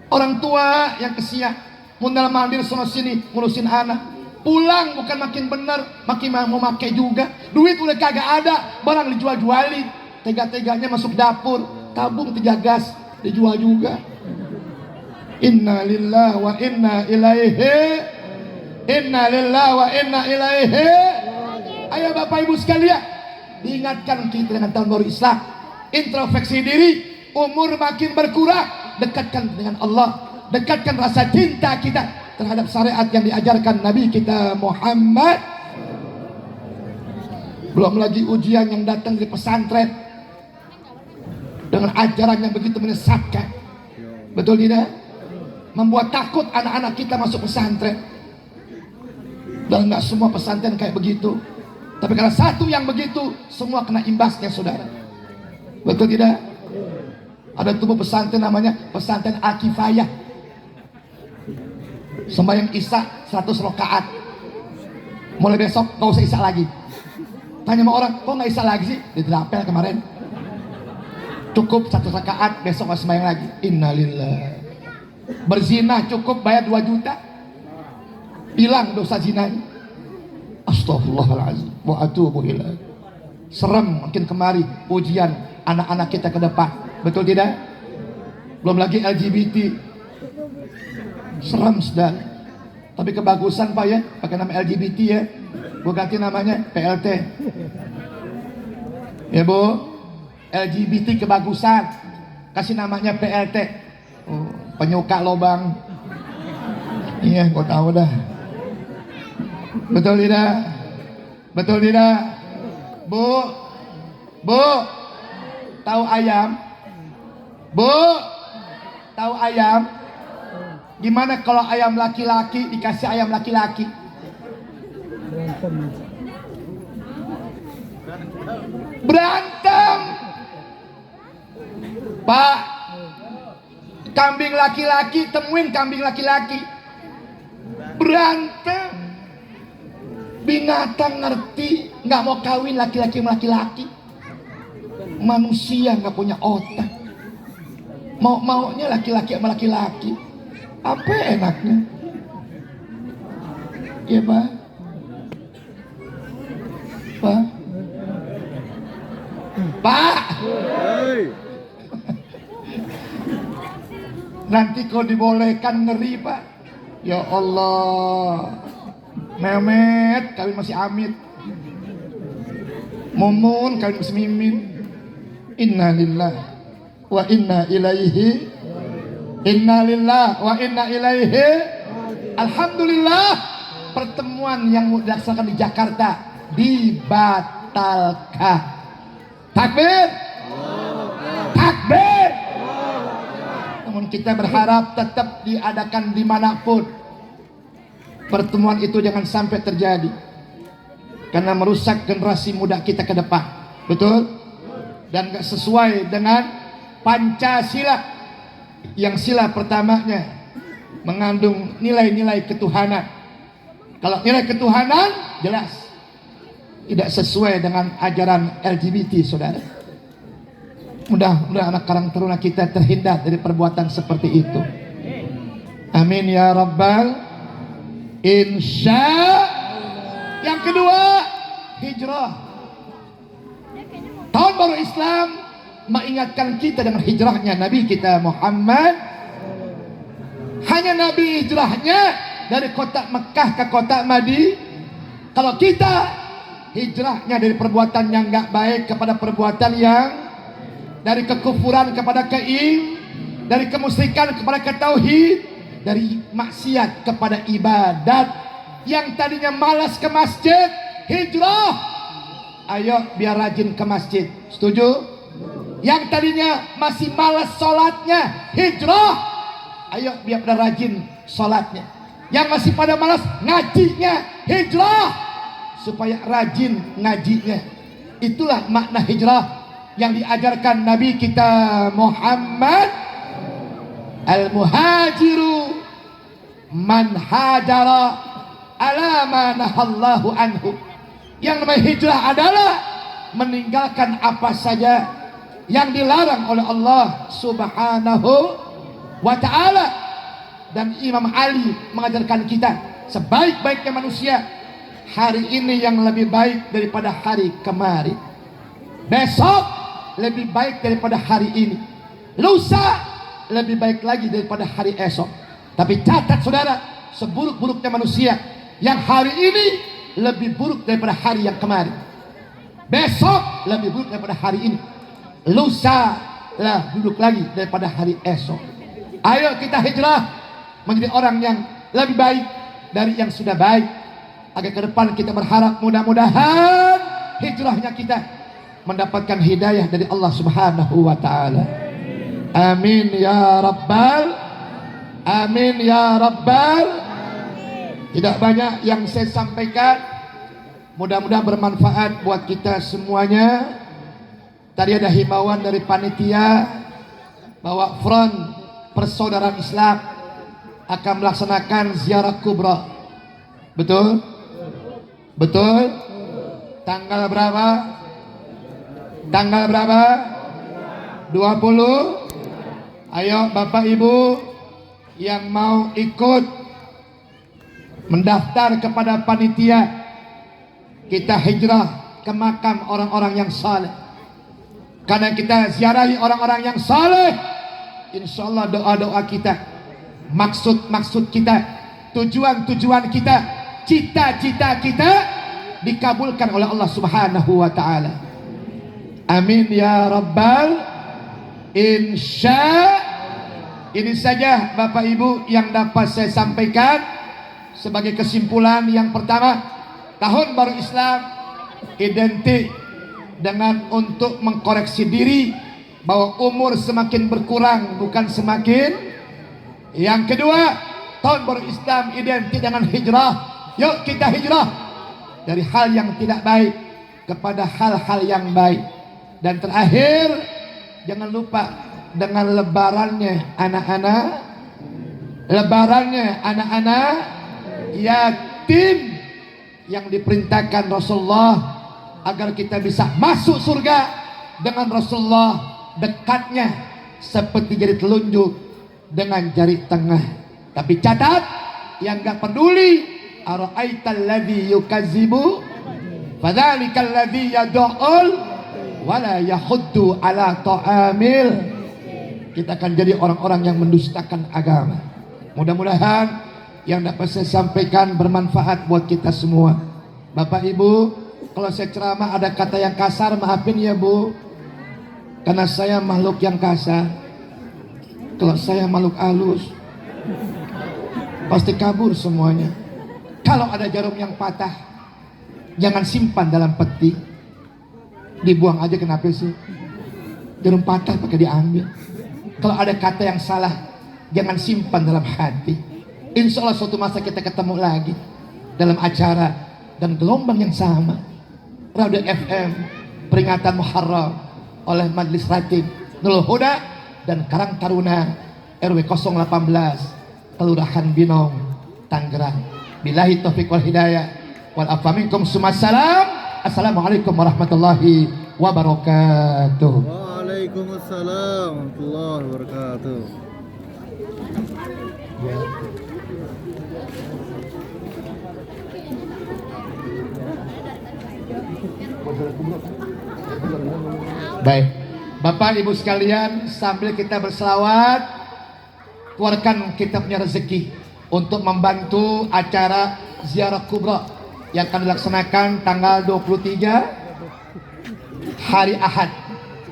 Orang tua yang kesian, mundal mandir sono sini ngurusin anak. Pulang bukan makin bener, makin mau make juga. Duit udah kagak ada, barang dijual-jualin. Tega-teganya masuk dapur, tabung 3 gas, dijual juga. Inna lillahi wa inna ilaihi. Inna lillahi wa inna ilaihi. Ayo Bapak Ibu sekalian, diingatkan kita dengan tahun baru Islam. Introspeksi diri, umur makin berkurang, dekatkan dengan Allah, dekatkan rasa cinta kita terhadap syariat yang diajarkan Nabi kita Muhammad. Belum lagi ujian yang datang dari pesantren. dengan ajaran yang begitu menyesatkan. Betul tidak? Membuat takut anak-anak kita masuk pesantren. Dan nggak semua pesantren kayak begitu. Tapi kalau satu yang begitu, semua kena imbasnya, saudara. Betul tidak? Ada tubuh pesantren namanya pesantren Al-Kifayah. Sembahyang Isya 100 rakaat. Mulai besok nggak usah Isya lagi. Tanya sama orang, kok nggak Isya lagi sih? Didrapel kemarin. Cukup 1 rakaat, besok nggak sembahyang lagi. Innalillah. Berzina cukup bayar 2 juta. Hilang dosa zinanya. Astaghfirullahaladzim wa atubu ilaih. Serem makin kemari ujian anak-anak kita ke depan. Betul tidak? Belum lagi LGBT. Serem sedang. Tapi kebagusan Pak ya, pakai nama LGBT ya. Gue ganti namanya PLT. Ya Bu, LGBT kebagusan. Kasih namanya PLT. Oh, penyuka lobang. Iya, gue tahu dah. Betul tidak? Betul tidak? Bu, tahu ayam? Bu, tahu ayam? Gimana kalau ayam laki-laki dikasih ayam laki-laki? Berantem. Pak, kambing laki-laki temuin kambing laki-laki. Berantem. Binatang ngerti nggak mau kawin laki-laki sama laki-laki. Manusia nggak punya otak. Maunya laki-laki sama laki-laki. Apa enaknya? Ya Pak. Pak. Pak. Nanti kalau dibolehkan ngeri Pak. Ya Allah. Memet kawin masih Amit. Mumun kawin masih Mimin. Innalillah wa inna ilaihi. Innalillah wa inna ilaihi. Alhamdulillah, pertemuan yang dilaksanakan di Jakarta dibatalkan. Takbir. Takbir. Namun kita berharap tetap diadakan dimanapun. Pertemuan itu jangan sampai terjadi, karena merusak generasi muda kita ke depan. Betul? Dan gak sesuai dengan Pancasila, yang sila pertamanya mengandung nilai-nilai ketuhanan. Kalau nilai ketuhanan jelas tidak sesuai dengan ajaran LGBT, saudara. Mudah-mudahan anak karang taruna kita terhindar dari perbuatan seperti itu. Amin ya rabbal insya. Yang kedua, hijrah. Tahun baru Islam mengingatkan kita dengan hijrahnya Nabi kita Muhammad. Hanya Nabi hijrahnya dari kota Mekah ke kota Madinah. Kalau kita hijrahnya dari perbuatan yang enggak baik kepada perbuatan yang, dari kekufuran kepada dari kemusyrikan kepada ketauhid, dari maksiat kepada ibadat. Yang tadinya malas ke masjid, hijrah. Ayo biar rajin ke masjid. Setuju? Yang tadinya masih malas sholatnya, hijrah. Ayo biar pada rajin sholatnya. Yang masih pada malas ngajinya, hijrah. Supaya rajin ngajinya. Itulah makna hijrah yang diajarkan Nabi kita Muhammad. Al-muhajiru man hajara ala ma nahallahu anhu. Yang namanya hijrah adalah meninggalkan apa saja yang dilarang oleh Allah Subhanahu wa ta'ala. Dan Imam Ali mengajarkan kita, sebaik-baiknya manusia hari ini yang lebih baik daripada hari kemarin, besok lebih baik daripada hari ini, lusa lebih baik lagi daripada hari esok. Tapi catat saudara, seburuk-buruknya manusia yang hari ini lebih buruk daripada hari yang kemarin, besok lebih buruk daripada hari ini, lusa lah buruk lagi daripada hari esok. Ayo kita hijrah menjadi orang yang lebih baik dari yang sudah baik, agar ke depan kita berharap mudah-mudahan hijrahnya kita mendapatkan hidayah dari Allah Subhanahu wa taala. Amin ya rabbal, amin ya rabbal. Tidak banyak yang saya sampaikan, mudah-mudahan bermanfaat buat kita semuanya. Tadi ada himbauan dari panitia bahwa Front Persaudaraan Islam akan melaksanakan ziarah kubra. Betul? Betul? Tanggal berapa? Tanggal berapa? 20. Ayo Bapak Ibu yang mau ikut mendaftar kepada panitia, kita hijrah ke makam orang-orang yang saleh. Karena kita ziarahi orang-orang yang saleh, insya Allah doa-doa kita, maksud-maksud kita, tujuan-tujuan kita, cita-cita kita dikabulkan oleh Allah Subhanahu wa taala. Amin ya rabbal insya. Ini saja Bapak Ibu yang dapat saya sampaikan sebagai kesimpulan. Yang pertama, tahun baru Islam identik dengan untuk mengkoreksi diri bahwa umur semakin berkurang bukan semakin. Yang kedua, tahun baru Islam identik dengan hijrah. Yuk kita hijrah dari hal yang tidak baik kepada hal-hal yang baik. Dan terakhir, jangan lupa dengan lebarannya anak-anak yatim yang diperintahkan Rasulullah agar kita bisa masuk surga dengan Rasulullah, dekatnya seperti jari telunjuk dengan jari tengah. Tapi catat, yang gak peduli, ara'aital ladzi yukazzibu fadzalikal ladzi yad'ul wala yahuddu ala ta'amil. Kita akan jadi orang-orang yang mendustakan agama. Mudah-mudahan yang dapat saya sampaikan bermanfaat buat kita semua. Bapak Ibu, kalau saya ceramah ada kata yang kasar, maafin ya Bu, karena saya makhluk yang kasar. Kalau saya makhluk halus, pasti kabur semuanya. Kalau ada jarum yang patah, jangan simpan dalam peti, dibuang aja. Kenapa sih? Jarum patah pakai diambil. Kalau ada kata yang salah, jangan simpan dalam hati. Insya Allah suatu masa kita ketemu lagi dalam acara dan gelombang yang sama. Radio FM peringatan Muharram oleh Majelis Ratib Nurul Huda dan Karang Taruna RW 018 Kelurahan Binong, Tangerang. Billahi taufiq wal hidayah wal afa minkum. Assalamualaikum warahmatullahi wabarakatuh. Waalaikumsalam warahmatullahi wabarakatuh. Baik, Bapak Ibu sekalian, sambil kita berselawat, keluarkan kita punya rezeki untuk membantu acara ziarah kubra yang akan dilaksanakan tanggal 23 hari Ahad.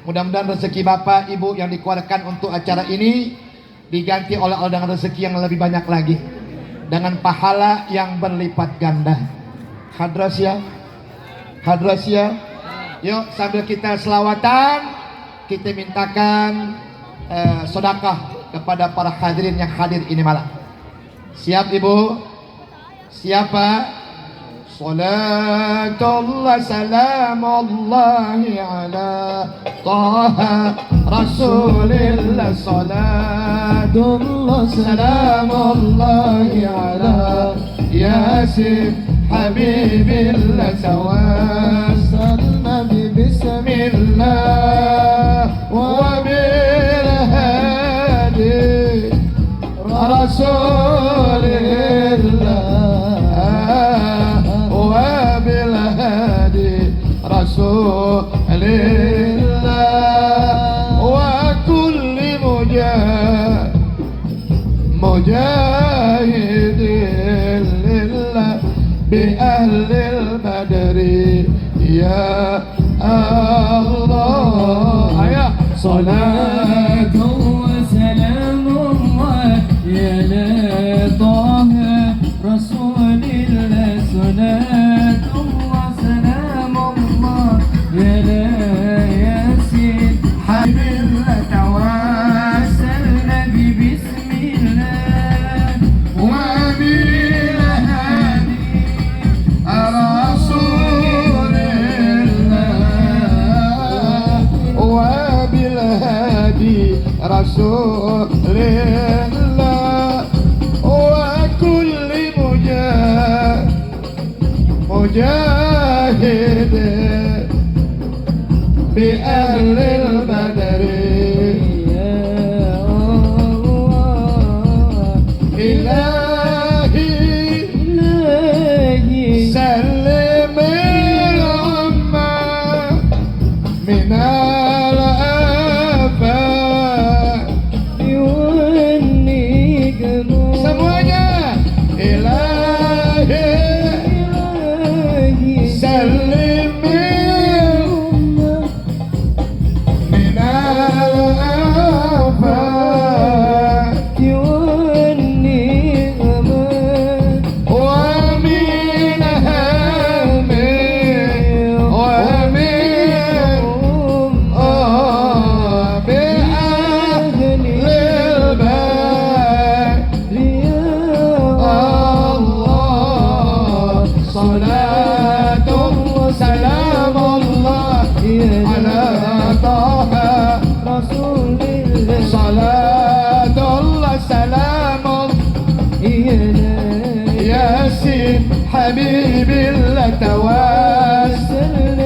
Mudah-mudahan rezeki Bapak Ibu yang dikeluarkan untuk acara ini diganti oleh Allah dengan rezeki yang lebih banyak lagi, dengan pahala yang berlipat ganda. Hadrasya, hadrasya. Yuk sambil kita selawatan, kita mintakan sedekah kepada para hadirin yang hadir ini malam. Siap Ibu? Siapa? Salatullah salamullahi ala Taha Rasulillah. Salatullah salamullahi ala Yasin Habibillah. Tawassalna bismillah wa bil hadi Rasulillah wa bil hadi Rasulillah wa kulli mujahidin lillah bi ahlil badri ya Allah. Ayo salatu wa salamullah ya Taha Rasulillah. Salatu wa salamullah ya Rasulillah wa kulli mujahid bi ahlil badri ya Allah ilahi ilahi سلم الأمة من الآفات yuanni kamu semuanya ilahi ilahi سلم من الآفات yuanni aman ومن هم ومن بأهل البيت الله صلاة سلام الله على طه صلاة الله سلام ياسين حبيب الله تواسل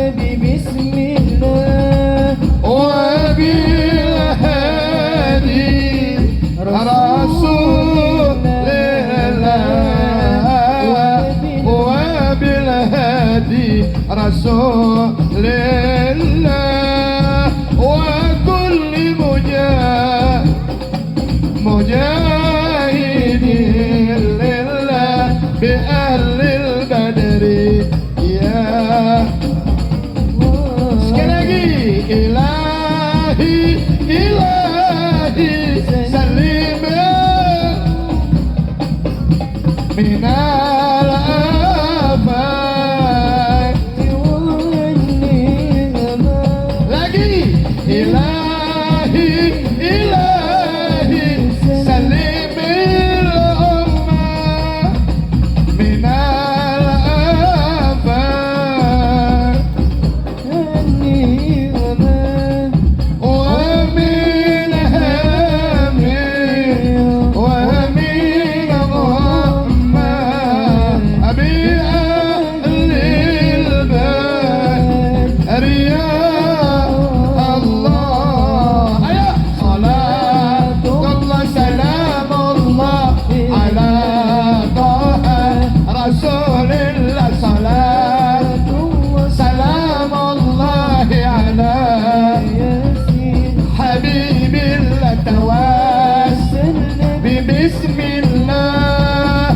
بسم الله وبالهادي رسول الله وبالهادي رسول الله وكل مجاهد لله بأهل البدر يا sekali lagi ilahi ilahi salim minal afat lagi ilahi ilahi salim ummah minal afat ومن هم ومن غمة بأهل البيت يا الله يا صلاة الله سلام الله على طه رسول الله صلاة سلام الله على حبيب الله توسل بسم الله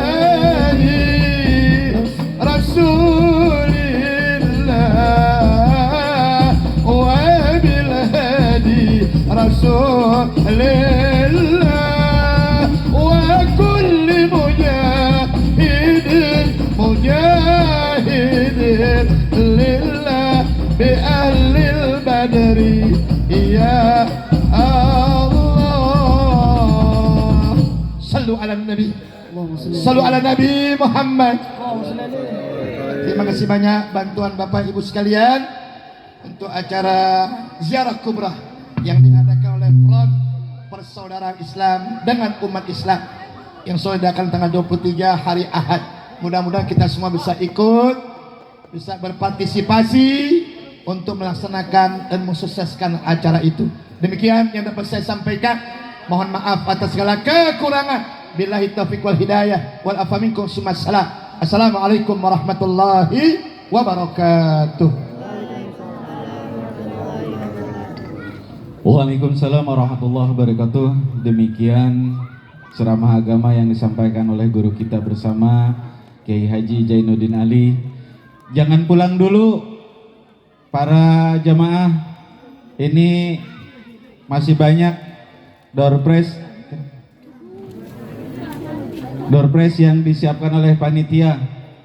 وبالهادي رسول الله وبالهادي رسول الله وكل مجاهد لله بأهل البدر يا الله صلوا على النبي صلوا على Nabi Muhammad. Terima kasih banyak bantuan Bapak Ibu sekalian untuk acara ziarah kubrah yang diadakan oleh Front Persaudaraan Islam dengan umat Islam yang diadakan tanggal 23 hari Ahad. Mudah-mudahan kita semua bisa ikut, bisa berpartisipasi untuk melaksanakan dan mensukseskan acara itu. Demikian yang dapat saya sampaikan. Mohon maaf atas segala kekurangan. Billahi taufiq wal hidayah wal afa minkum sumassalam. Assalamualaikum warahmatullahi wabarakatuh. Waalaikumsalam warahmatullahi wabarakatuh. Demikian ceramah agama yang disampaikan oleh guru kita bersama Kiai Haji Zainuddin Ali. Jangan pulang dulu para jamaah. Ini masih banyak door prize yang disiapkan oleh panitia.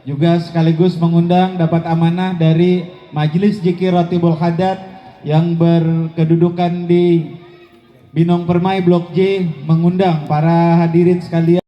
Juga sekaligus mengundang dapat amanah dari Majelis Zikir Ratibul Hadat yang berkedudukan di Binong Permai Blok J, mengundang para hadirin sekalian